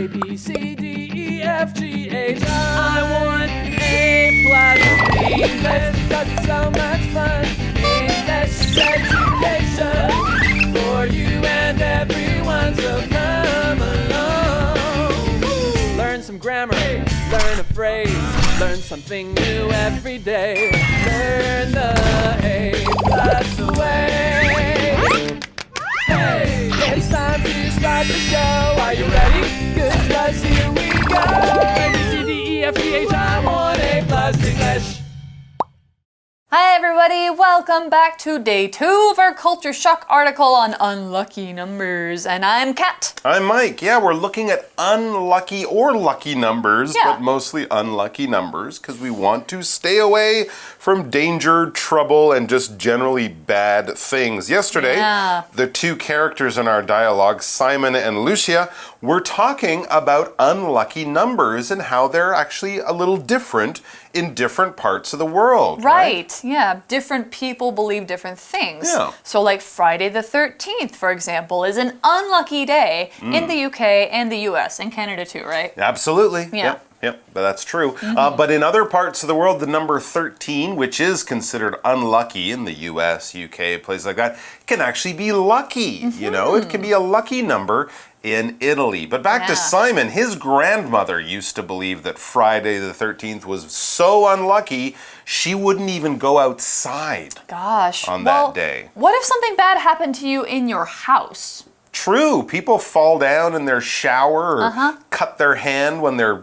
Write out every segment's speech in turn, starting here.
A, B, C, D, E, F, G, H, I want A+ English because it's so much fun. English education for you and everyone, so come along. Learn some grammar, learn a phrase, learn something new every day. Learn the A+ way. Hey, it's time to start the show. Are you ready? Good, 'cause here we go. A, B, C, D, E, F, G, H, I want A+ English. Hi everybody, welcome back to day 2 of our Culture Shock article on unlucky numbers. And I'm Kat. I'm Mike. Yeah, we're looking at unlucky or lucky numbers, but mostly unlucky numbers because we want to stay away from danger, trouble, and just generally bad things. Yesterday, the two characters in our dialogue, Simon and Lucia, were talking about unlucky numbers and how they're actually a little different in different parts of the world. Right. Yeah. Different people believe different things. Yeah. So like Friday the 13th, for example, is an unlucky day in the UK and the US and Canada too, right? Absolutely. Yeah. Yep, that's true. But in other parts of the world, the number 13, which is considered unlucky in the US, UK, places like that, can actually be lucky. You know, it can be a lucky number in Italy. But back to Simon, his grandmother used to believe that Friday the 13th was so unlucky, she wouldn't even go outside on that day. What if something bad happened to you in your house? True. People fall down in their shower or cut their hand when they're,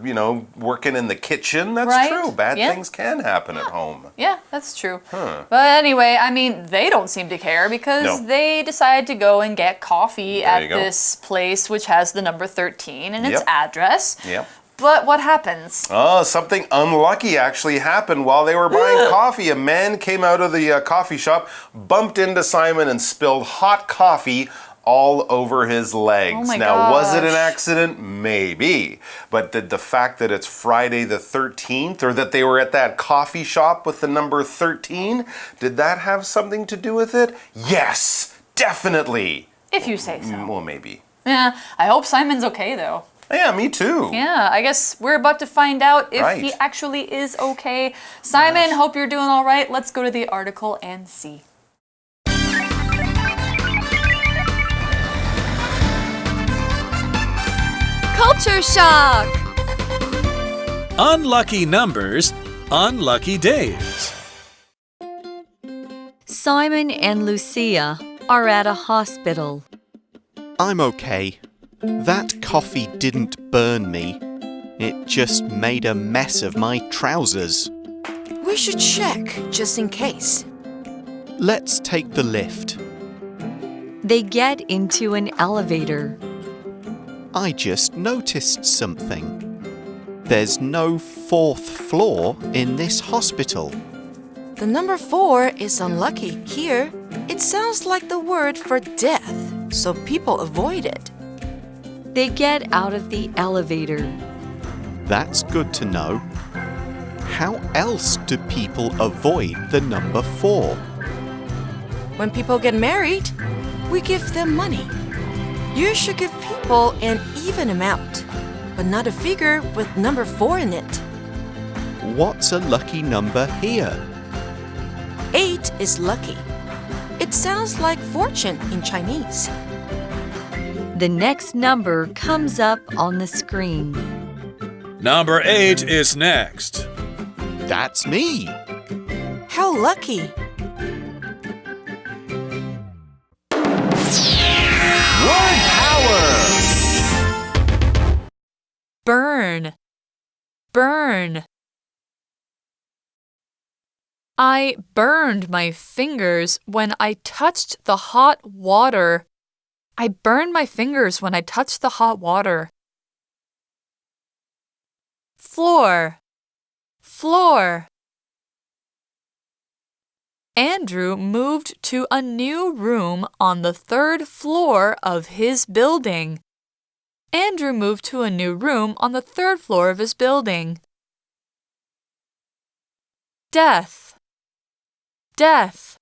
working in the kitchen. That's true. Bad things can happen at home. Yeah, that's true. But anyway, I mean, they don't seem to care because they decide to go and get coffee at this place which has the number 13 in its address. Yep. But what happens? Oh, something unlucky actually happened while they were buying coffee. A man came out of the coffee shop, bumped into Simon, and spilled hot coffee all over his legs. Oh my now, was it an gosh. accident? Maybe. But did the fact that it's Friday the 13th or that they were at that coffee shop with the number 13, did that have something to do with it? Yes, definitely. If you say so. Well, maybe. Yeah, I hope Simon's okay though. Yeah, me too. Yeah, I guess we're about to find out if he actually is okay. Simon, hope you're doing all right. Let's go to the article and see. Culture Shock! Unlucky numbers, unlucky days. Simon and Lucia are at a hospital. I'm okay. That coffee didn't burn me. It just made a mess of my trousers. We should check, just in case. Let's take the lift. They get into an elevator. I just noticed something. There's no 4th floor in this hospital. The number 4 is unlucky. Here, it sounds like the word for death, so people avoid it. They get out of the elevator. That's good to know. How else do people avoid the number 4? When people get married, we give them money. You should give people an even amount, but not a figure with number 4 in it. What's a lucky number here? 8 is lucky. It sounds like fortune in Chinese. The next number comes up on the screen. Number 8 is next. That's me. How lucky! Word power! Burn. Burn. I burned my fingers when I touched the hot water. I burned my fingers when I touched the hot water. Floor. Floor. Andrew moved to a new room on the 3rd floor of his building. Andrew moved to a new room on the 3rd floor of his building. Death. Death.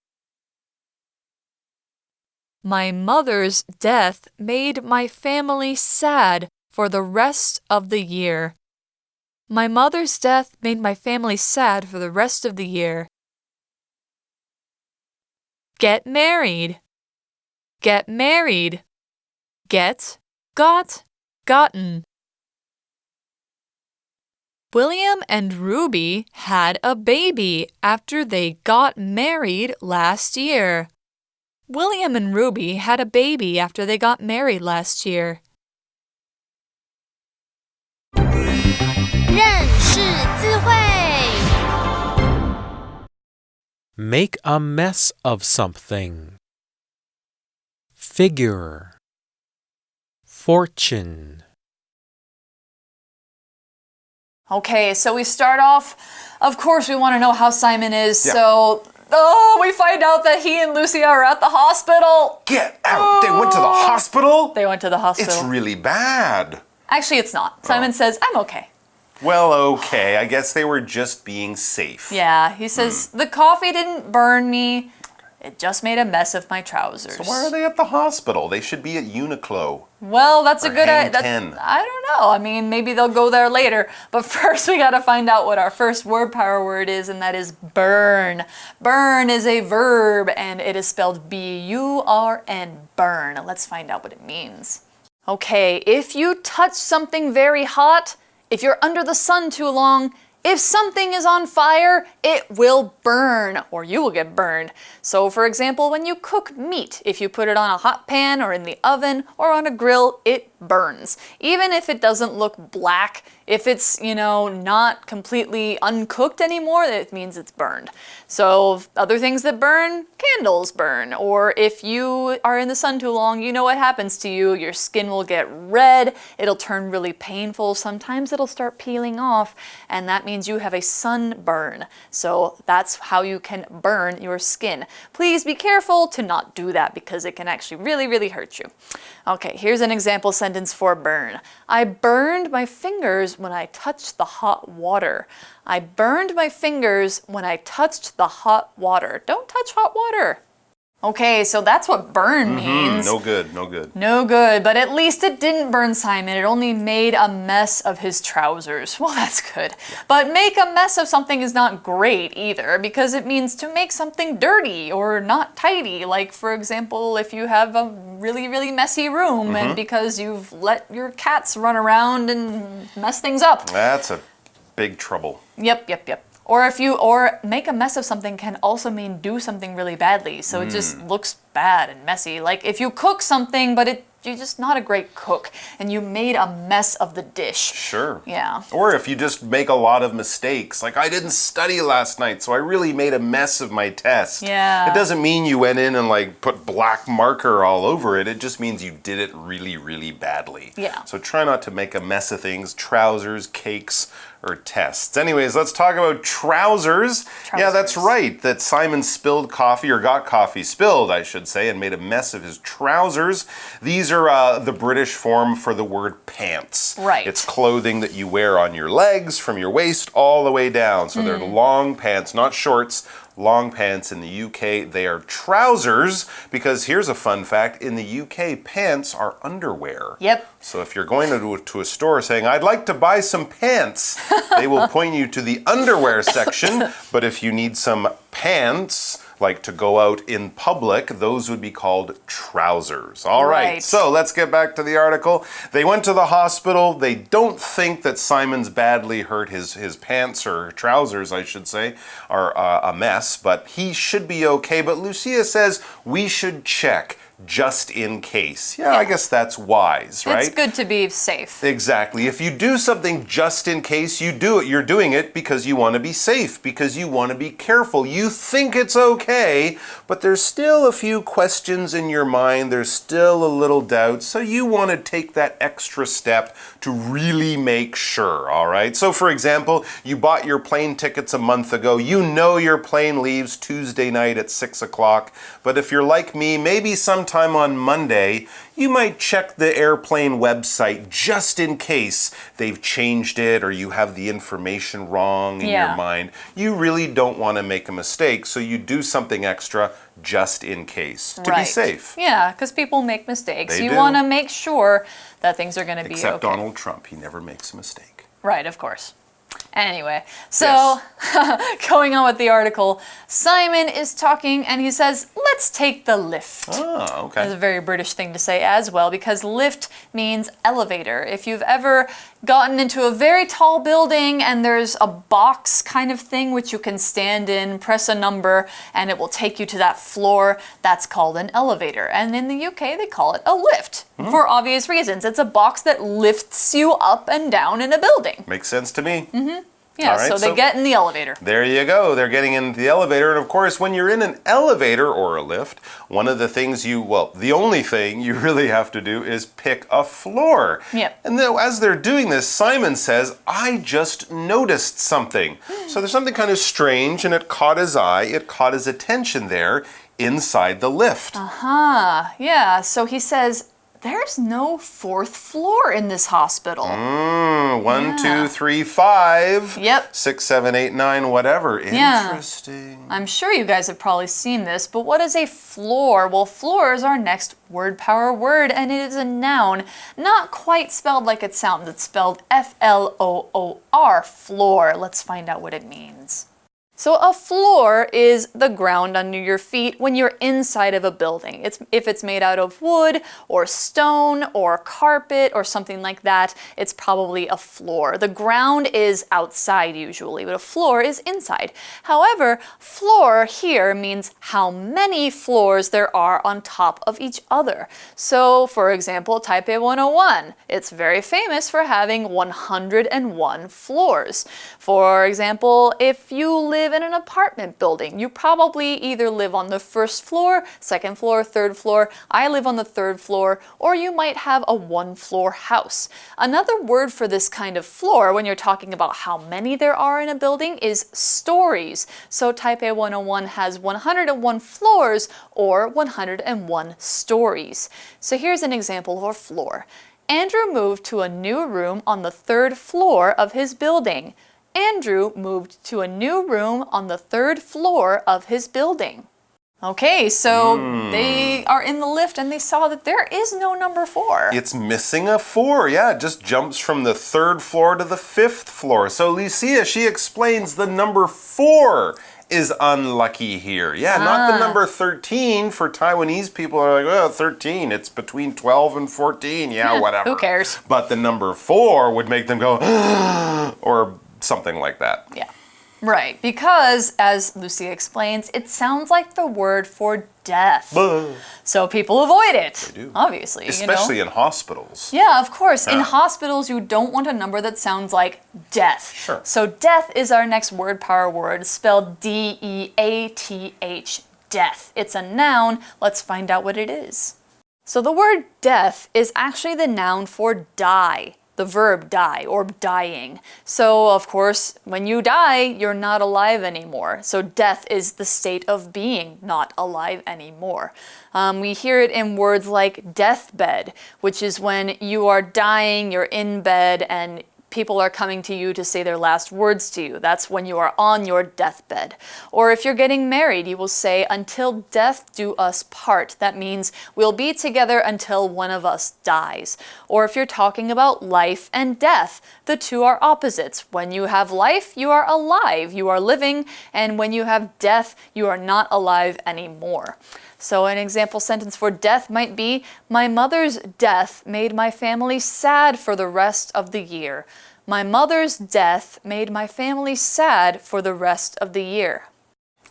My mother's death made my family sad for the rest of the year. My mother's death made my family sad for the rest of the year. Get married. Get married. Get, got, gotten. William and Ruby had a baby after they got married last year. William and Ruby had a baby after they got married last year. 认识字汇 Make a mess of something. Figure. Fortune. Okay, so we start off, of course we want to know how Simon is, Yeah. so we find out that he and Lucia are at the hospital. Get out! They went to the hospital? They went to the hospital. It's really bad. Actually, it's not. Simon says, I'm okay. Well, okay. I guess they were just being safe. Yeah, he says, the coffee didn't burn me. It just made a mess of my trousers. So why are they at the hospital? They should be at Uniqlo. Well, that's a good Hang idea. 10. I don't know. I mean, maybe they'll go there later. But first, we got to find out what our first word power word is, and that is burn. Burn is a verb, and it is spelled B-U-R-N, burn. Let's find out what it means. Okay, if you touch something very hot, if you're under the sun too long, if something is on fire, it will burn, or you will get burned. So for example, when you cook meat, if you put it on a hot pan or in the oven or on a grill, it burns. Even if it doesn't look black, if it's, not completely uncooked anymore, it means it's burned. So other things that burn, candles burn. Or if you are in the sun too long, you know what happens to you. Your skin will get red, it'll turn really painful, sometimes it'll start peeling off, and that means you have a sunburn. So that's how you can burn your skin. Please be careful to not do that because it can actually really, really hurt you. Okay, here's an example sentence for burn. I burned my fingers when I touched the hot water. I burned my fingers when I touched the hot water. Don't touch hot water. Okay, so that's what burn means. No good, no good. No good, but at least it didn't burn Simon. It only made a mess of his trousers. Well, that's good. But make a mess of something is not great either, because it means to make something dirty or not tidy. Like, for example, if you have a really, really messy room and because you've let your cats run around and mess things up. That's a big trouble. Yep. Or make a mess of something can also mean do something really badly. So it just looks bad and messy. Like if you cook something, but you're just not a great cook and you made a mess of the dish. Sure. Yeah. Or if you just make a lot of mistakes, like I didn't study last night, so I really made a mess of my test. Yeah. It doesn't mean you went in and put black marker all over it. It just means you did it really, really badly. Yeah. So try not to make a mess of things, trousers, cakes, or tests. Anyways, let's talk about trousers. Yeah, that's right. That Simon spilled coffee, or got coffee spilled, I should say, and made a mess of his trousers. These are the British form for the word pants. Right. It's clothing that you wear on your legs from your waist all the way down. So they're long pants, not shorts. Long pants in the UK, they are trousers, because here's a fun fact, in the UK, pants are underwear. Yep. So if you're going to a store saying, I'd like to buy some pants, they will point you to the underwear section, but if you need some pants, like to go out in public, those would be called trousers. All right, so let's get back to the article. They went to the hospital. They don't think that Simon's badly hurt. His pants, or trousers, I should say, are a mess, but he should be okay. But Lucia says we should check just in case. Yeah, I guess that's wise, right? It's good to be safe. Exactly. If you do something just in case, you do it. You're doing it because you want to be safe, because you want to be careful. You think it's okay, but there's still a few questions in your mind. There's still a little doubt. So you want to take that extra step to really make sure, all right? So for example, you bought your plane tickets a month ago. You know your plane leaves Tuesday night at 6 o'clock. But if you're like me, maybe sometimes time on Monday, you might check the airplane website just in case they've changed it or you have the information wrong in your mind. You really don't want to make a mistake, so you do something extra just in case to be safe. Yeah, because people make mistakes. You do. want to make sure that things are going to be Except okay. Donald Trump, he never makes a mistake. Right, of course. Anyway, so going on with the article, Simon is talking and he says, let's take the lift. Oh, okay. That's a very British thing to say as well, because lift means elevator. If you've ever gotten into a very tall building and there's a box kind of thing which you can stand in, press a number, and it will take you to that floor, that's called an elevator. And in the UK, they call it a lift. For obvious reasons. It's a box that lifts you up and down in a building. Makes sense to me. Yeah, All right, so they get in the elevator. There you go. They're getting into the elevator. And of course, when you're in an elevator or a lift, one of the things the only thing you really have to do is pick a floor. Yep. And then as they're doing this, Simon says, I just noticed something. So there's something kind of strange, and it caught his eye. It caught his attention there inside the lift. Yeah, so he says, there's no fourth floor in this hospital. 1, 2, 3, 5. Yep. 6, 7, 8, 9, whatever. Interesting. I'm sure you guys have probably seen this, but what is a floor? Well, floor is our next word power word, and it is a noun, not quite spelled like it sounds. It's spelled F-L-O-O-R, floor. Let's find out what it means. So a floor is the ground under your feet when you're inside of a building. If it's made out of wood or stone or carpet or something like that, it's probably a floor. The ground is outside usually, but a floor is inside. However, floor here means how many floors there are on top of each other. So for example, Taipei 101, it's very famous for having 101 floors. For example, if you live in an apartment building, you probably either live on the first floor, second floor, third floor. I live on the third floor, or you might have a one-floor house. Another word for this kind of floor when you're talking about how many there are in a building is stories. So Taipei 101 has 101 floors or 101 stories. So here's an example of a floor. Andrew moved to a new room on the third floor of his building. Andrew moved to a new room on the third floor of his building. Okay, so they are in the lift and they saw that there is no number 4. It's missing a 4. Yeah, it just jumps from the third floor to the 5th floor. So Lucia, she explains the number 4 is unlucky here. Yeah, not the number 13. For Taiwanese people are like, well, 13, it's between 12 and 14. Yeah, whatever. Who cares? But the number 4 would make them go, or something like that. Yeah, right. Because, as Lucia explains, it sounds like the word for death. So people avoid it. They do. Obviously. Especially in hospitals. Yeah, of course. In hospitals, you don't want a number that sounds like death. Sure. So death is our next word power word, spelled D-E-A-T-H, death. It's a noun. Let's find out what it is. So the word death is actually the noun for die. The verb die or dying. So of course, when you die, you're not alive anymore. So death is the state of being not alive anymore. We hear it in words like deathbed, which is when you are dying, you're in bed, and people are coming to you to say their last words to you. That's when you are on your deathbed. Or if you're getting married, you will say, until death do us part. That means we'll be together until one of us dies. Or if you're talking about life and death, the two are opposites. When you have life, you are alive, you are living, and when you have death, you are not alive anymore. So an example sentence for death might be, my mother's death made my family sad for the rest of the year. My mother's death made my family sad for the rest of the year.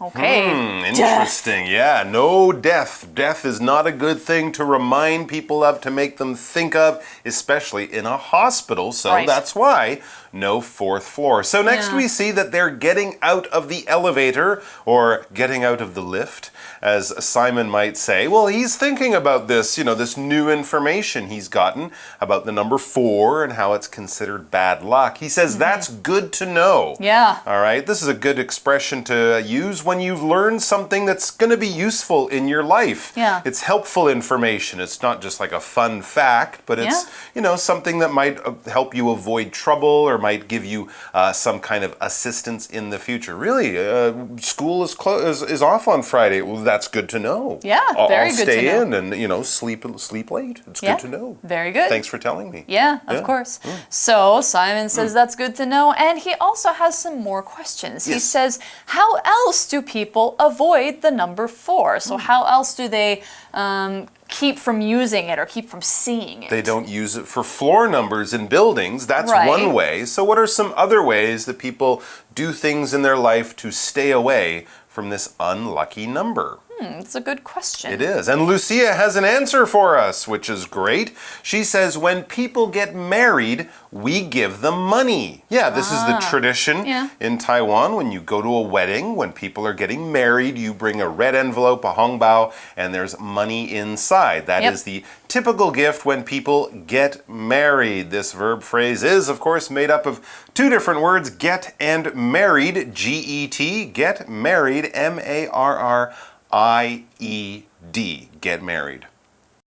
Okay. Interesting. Death. Yeah, no death. Death is not a good thing to remind people of, to make them think of, especially in a hospital. So that's why no 4th floor. So next we see that they're getting out of the elevator, or getting out of the lift, as Simon might say. Well, he's thinking about this, this new information he's gotten about the number 4 and how it's considered bad luck. He says that's good to know. Yeah. All right, this is a good expression to use when you've learned something that's going to be useful in your life. Yeah. It's helpful information. It's not just like a fun fact, but it's, something that might help you avoid trouble or might give you some kind of assistance in the future. Really, school is off on Friday. Well, that's good to know. Yeah, very I'll good to know. stay in and, sleep late. It's good to know. Very good. Thanks for telling me. Yeah, of course. So Simon says that's good to know, and he also has some more questions. He says, how else do people avoid the number 4? So how else do they keep from using it or keep from seeing it? They don't use it for floor numbers in buildings. That's one way. So what are some other ways that people do things in their life to stay away from this unlucky number? It's a good question. It is. And Lucia has an answer for us, which is great. She says, when people get married, we give them money. Yeah, this is the tradition in Taiwan. When you go to a wedding, when people are getting married, you bring a red envelope, a hongbao, and there's money inside. That is the typical gift when people get married. This verb phrase is, of course, made up of two different words, get and married, G-E-T, get married, M-A-R-R-I-E-D, get married.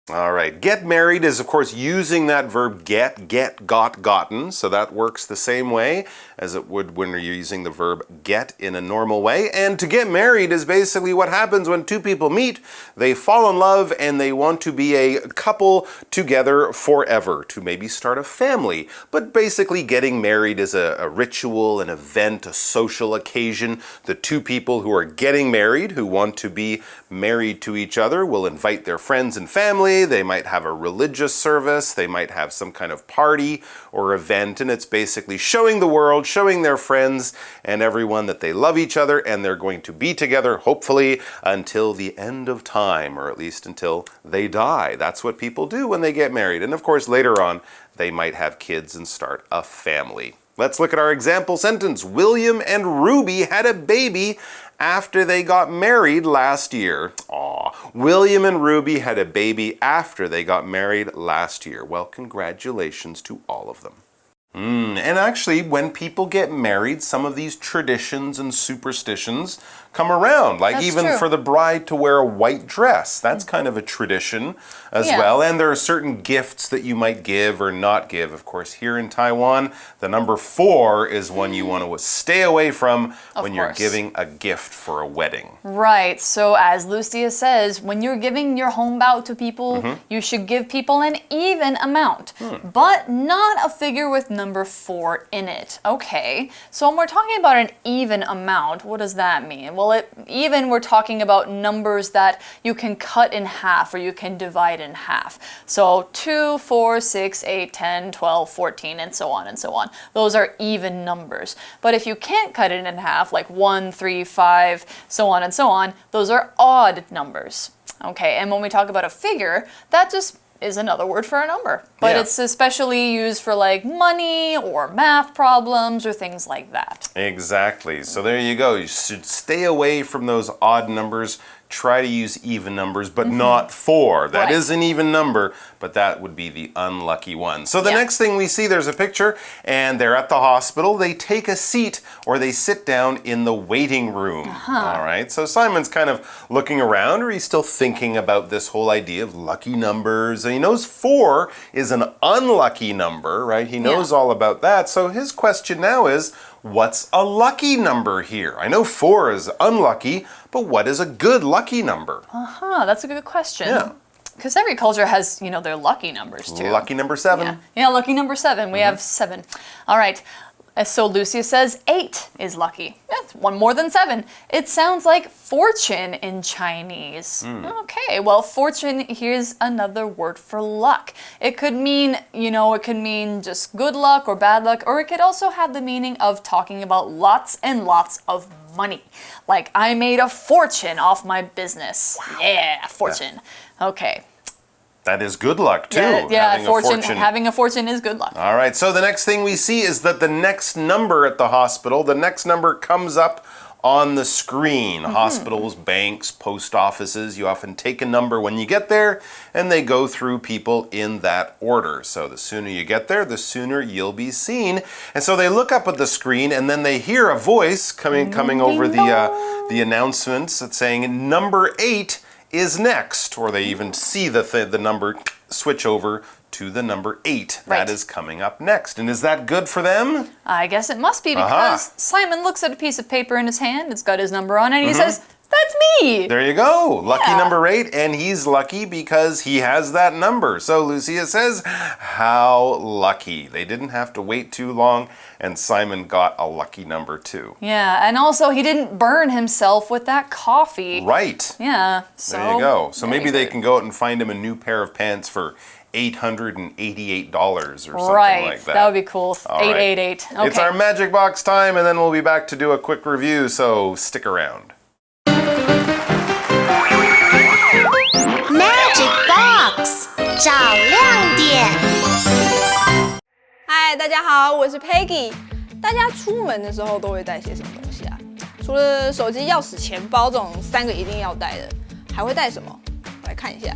All right, get married is, of course, using that verb get, got, gotten. So that works the same way as it would when you're using the verb get in a normal way. And to get married is basically what happens when two people meet, they fall in love, and they want to be a couple together forever, to maybe start a family. But basically, getting married is a ritual, an event, a social occasion. The two people who are getting married, who want to be married to each other, will invite their friends and family. They might have a religious service. They might have some kind of party or event, and it's basically showing the world, showing their friends and everyone that they love each other, and they're going to be together, hopefully, until the end of time, or at least until they die. That's what people do when they get married. And of course, later on, they might have kids and start a family. Let's look at our example sentence. William and Ruby had a baby after they got married last year. Aw, William and Ruby had a baby after they got married last year. Well, congratulations to all of them. And actually, when people get married, some of these traditions and superstitions come around. Like even for the bride to wear a white dress. That's kind of a tradition as well. And there are certain gifts that you might give or not give. Of course, here in Taiwan, the number 4 is one you want to stay away from when you're giving a gift for a wedding. Right. So as Lucia says, when you're giving your hongbao to people, you should give people an even amount, but not a figure with number 4 in it. Okay. So when we're talking about an even amount, what does that mean? Well, even we're talking about numbers that you can cut in half or you can divide in half. So 2, 4, 6, 8, 10, 12, 14, and so on and so on. Those are even numbers. But if you can't cut it in half, like 1, 3, 5, so on and so on, those are odd numbers. Okay, and when we talk about a figure, that just is another word for a number. But it's especially used for like money or math problems or things like that. Exactly. So there you go. You should stay away from those odd numbers. Try to use even numbers, but not 4. That is an even number, but that would be the unlucky one. So the next thing we see, there's a picture, and they're at the hospital. They take a seat or they sit down in the waiting room. All right, so Simon's kind of looking around, or he's still thinking about this whole idea of lucky numbers. And he knows 4 is an unlucky number, right? He knows all about that. So his question now is, what's a lucky number here? I know 4 is unlucky, but what is a good lucky number? That's a good question. Yeah. Because every culture has, their lucky numbers too. Lucky number 7. Yeah, lucky number 7. We have 7. All right. So Lucia says 8 is lucky. That's one more than 7. It sounds like fortune in Chinese. Okay, well, fortune, here's another word for luck. It could mean, it could mean just good luck or bad luck, or it could also have the meaning of talking about lots and lots of money. Like, I made a fortune off my business. Wow. Yeah, fortune. Okay. That is good luck, too. Having a fortune is good luck. All right, so the next thing we see is that the next number at the hospital, the next number comes up on the screen. Hospitals, banks, post offices, you often take a number when you get there, and they go through people in that order. So the sooner you get there, the sooner you'll be seen. And so they look up at the screen, and then they hear a voice coming over the announcements that's saying number 8 is next, or they even see the number switch over to the number 8. Right. That is coming up next. And is that good for them? I guess it must be because Simon looks at a piece of paper in his hand. It's got his number on it, and he says, "That's me!" There you go. Lucky number 8, and he's lucky because he has that number. So Lucia says, how lucky. They didn't have to wait too long, and Simon got a lucky number too. Yeah, and also he didn't burn himself with that coffee. Right. Yeah, so... There you go. So maybe they can go out and find him a new pair of pants for $888 or something like that. That would be cool. All right. 888. Okay. It's our magic box time, and then we'll be back to do a quick review, so stick around. Magic Box 找亮点。嗨，大家好，我是 Peggy。大家出门的时候都会带些什么东西啊？除了手机、钥匙、钱包这种3个一定要带的，还会带什么？我来看一下。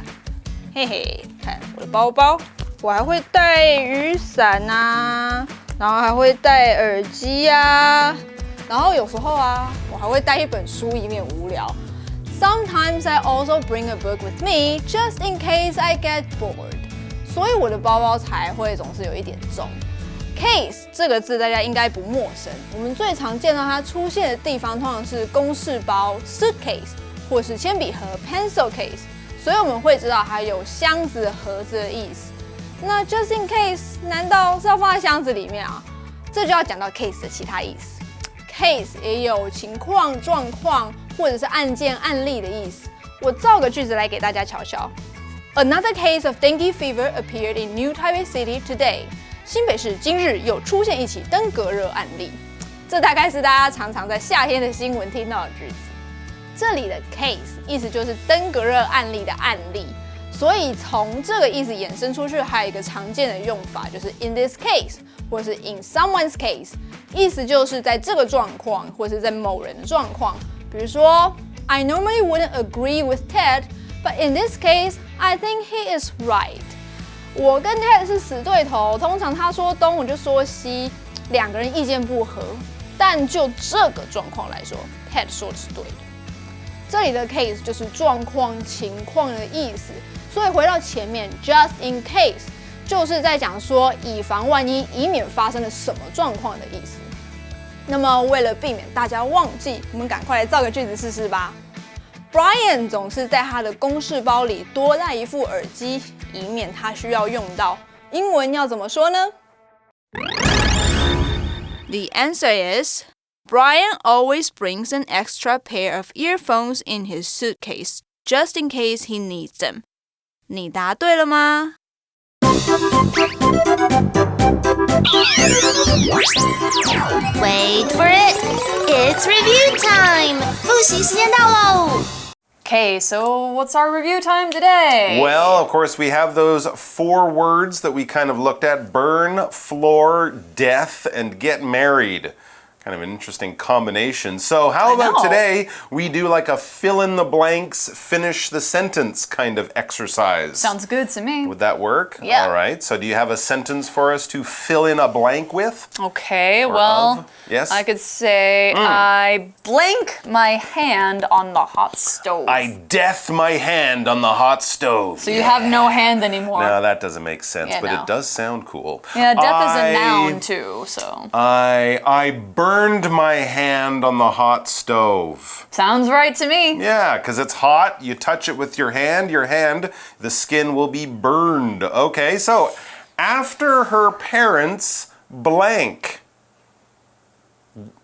嘿嘿，看我的包包，我还会带雨伞啊，然后还会带耳机啊，然后有时候啊，我还会带一本书，以免无聊。Sometimes I also bring a book with me, just in case I get bored. 所以我的包包才会总是有一点重。Case 这个字大家应该不陌生，我们最常见到它出现的地方通常是公事包 suitcase 或是铅笔盒 pencil case。所以我们会知道它有箱子、盒子的意思。那 just in case 难道是要放在箱子里面啊？这就要讲到 case 的其他意思。case 也有情况、状况或者是案件、案例的意思。我造个句子来给大家瞧瞧。Another case of dengue fever appeared in New Taipei City today. 新北市今日又出现一起登革热案例。这大概是大家常常在夏天的新闻听到的句子。这里的 case 意思就是登革热案例的案例，所以从这个意思衍生出去，还有一个常见的用法，就是 in this case 或是 in someone's case， 意思就是在这个状况或是在某人的状况。比如说 I normally wouldn't agree with Ted, but in this case, I think he is right. 我跟 Ted 是死对头，通常他说东我就说西，两个人意见不合。但就这个状况来说 ，Ted 说的是对的。这里的 case 就是状况、情况的意思，所以回到前面 ，just in case 就是在讲说以防万一，以免发生了什么状况的意思。那么为了避免大家忘记，我们赶快来造个句子试试吧。Brian 总是在他的公事包里多带一副耳机，以免他需要用到。英文要怎么说呢？ The answer is Brian always brings an extra pair of earphones in his suitcase, just in case he needs them. 你答对了吗？ Wait for it. It's review time. 复习时间到喽。Okay, so what's our review time today? Well, of course, we have those 4 words that we kind of looked at: burn, floor, death, and get married. Kind of an interesting combination. So how about today we do like a fill in the blanks, finish the sentence kind of exercise? Sounds good to me. Would that work? Yeah. All right. So do you have a sentence for us to fill in a blank with? Okay, Or well, of? Yes? I could say I blank my hand on the hot stove. I death my hand on the hot stove. So you have no hand anymore. No, that doesn't make sense, Yeah, but no. it does sound cool. Yeah, death is a noun too, so. I burned my hand on the hot stove. Sounds right to me. Yeah, because it's hot. You touch it with your hand, the skin will be burned. Okay, so after her parents blank,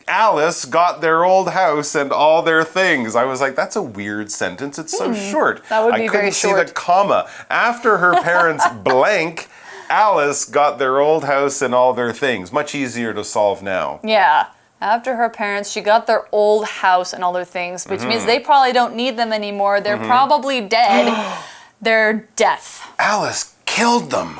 Alice got their old house and all their things. I was like, that's a weird sentence. It's so short. That would be very short. I couldn't see the comma. After her parents blank, Alice got their old house and all their things. Much easier to solve now. Yeah. After her parents, she got their old house and all their things, which means they probably don't need them anymore. They're probably dead. They're death. Alice killed them.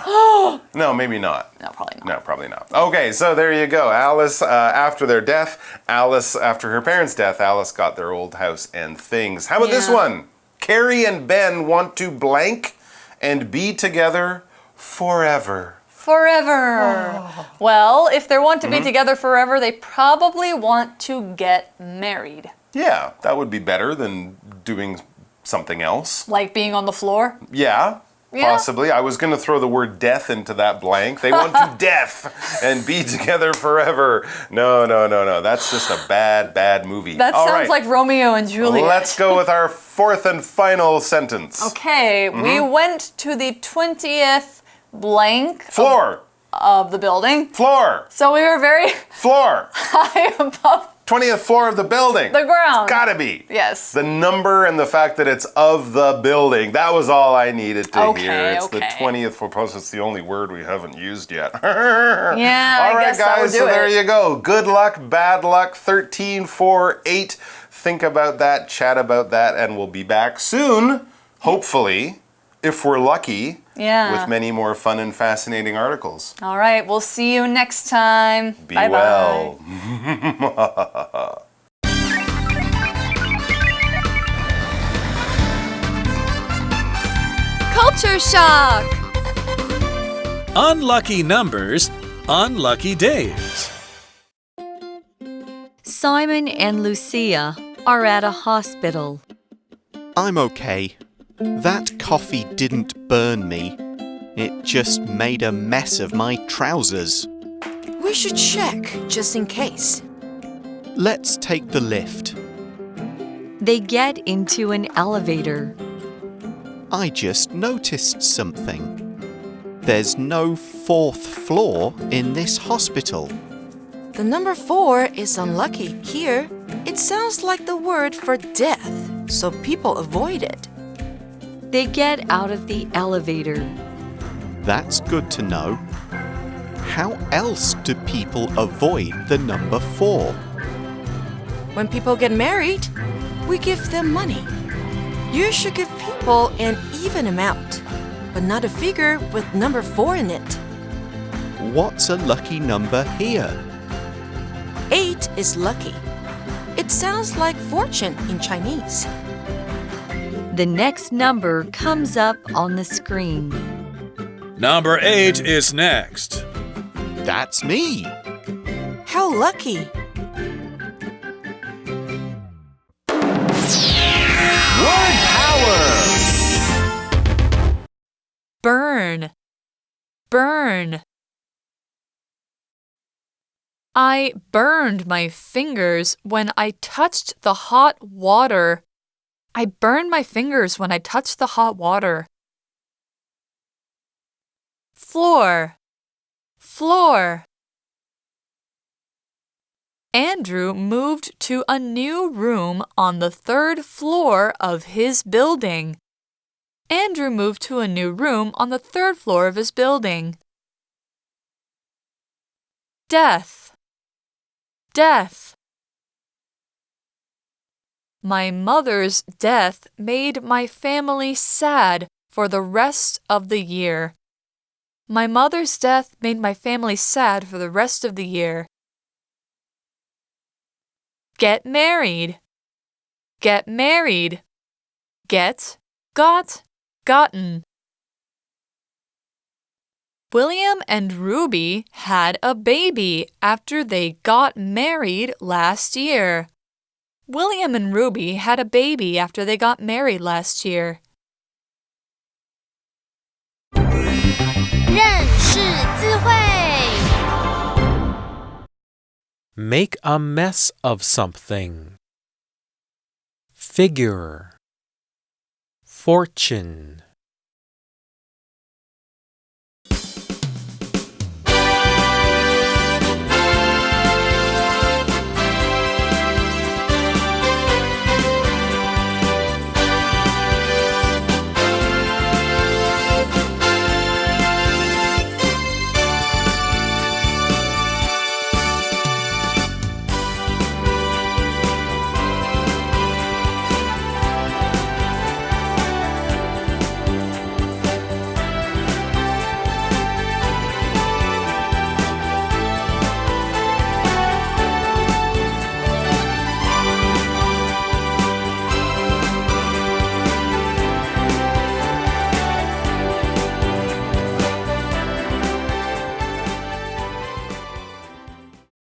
No, maybe not. No, probably not. No, probably not. Okay, so there you go. Alice, after their death, after her parents' death, Alice got their old house and things. How about this one? Carrie and Ben want to blank and be together forever. Forever. Well, if they want to be together forever, they probably want to get married. Yeah, that would be better than doing something else. Like being on the floor? Yeah. Possibly. I was going to throw the word death into that blank. They want to death and be together forever. No. That's just a bad movie. That sounds like Romeo and Juliet. Let's go with our fourth and final sentence. Okay, we went to the 20th blank floor of the building. Floor. So we were very floor high above 20th floor of the building. The ground. It's gotta be. Yes. The number and the fact that it's of the building. That was all I needed to hear. It's the 20th floor. Plus, it's the only word we haven't used yet. Yeah, all right, guess guys, so there you go. Good luck, bad luck, 13, 4, 8. Think about that, chat about that, and we'll be back soon, hopefully, if we're lucky. With many more fun and fascinating articles. All right, we'll see you next time. Be well. Culture shock! Unlucky numbers, unlucky days. Simon and Lucia are at a hospital. I'm okay. That coffee didn't burn me. It just made a mess of my trousers. We should check, just in case. Let's take the lift. They get into an elevator. I just noticed something. There's no 4th floor in this hospital. The number 4 is unlucky. Here, it sounds like the word for death, so people avoid it. They get out of the elevator. That's good to know. How else do people avoid the number 4? When people get married, we give them money. You should give people an even amount, but not a figure with number 4 in it. What's a lucky number here? 8 is lucky. It sounds like fortune in Chinese. The next number comes up on the screen. Number 8 is next. That's me. How lucky. Word power! Burn. Burn. I burned my fingers when I touched the hot water. I burned my fingers when I touched the hot water. Floor. Floor. Andrew moved to a new room on the 3rd floor of his building. Andrew moved to a new room on the 3rd floor of his building. Death. Death. My mother's death made my family sad for the rest of the year. My mother's death made my family sad for the rest of the year. Get married. Get married. Get, got, gotten. William and Ruby had a baby after they got married last year. William and Ruby had a baby after they got married last year. 认识字汇 Make a mess of something. Figure. Fortune.